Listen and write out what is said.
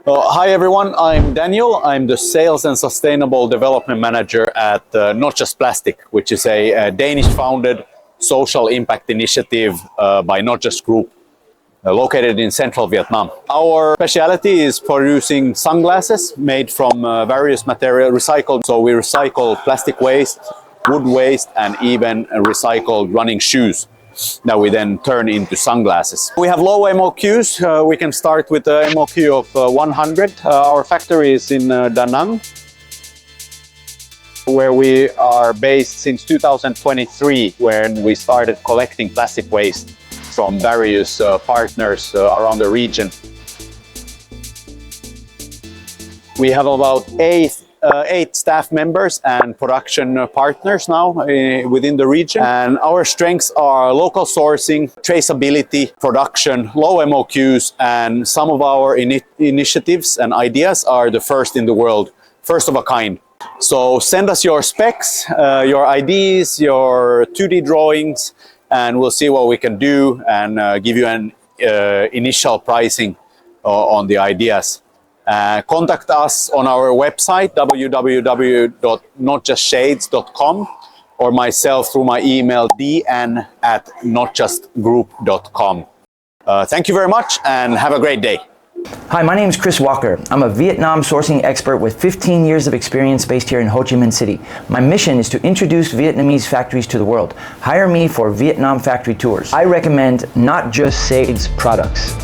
Hi everyone, I'm Daniel. I'm the Sales and Sustainable Development Manager at Not Just Plastic, which is a Danish-founded social impact initiative by Not Just Group, located in central Vietnam. Our specialty is producing sunglasses made from various material recycled. So we recycle plastic waste, wood waste, and even recycled running shoes that we then turn into sunglasses. We have low MOQs. We can start with an MOQ of 100. Our factory is in Da Nang, where we are based since 2023, when we started collecting plastic waste from various partners around the region. We have about eight staff members and production partners now within the region. And our strengths are local sourcing, traceability, production, low MOQs, and some of our initiatives and ideas are the first in the world, first of a kind. So send us your specs, your ideas, your 2D drawings, and we'll see what we can do and give you an initial pricing on the ideas. Contact us on our website www.notjustshades.com or myself through my email dn@notjustgroup.com. Thank you very much and have a great day. Hi, my name is Chris Walker. I'm a Vietnam sourcing expert with 15 years of experience based here in Ho Chi Minh City. My mission is to introduce Vietnamese factories to the world. Hire me for Vietnam factory tours. I recommend Not Just Shades products.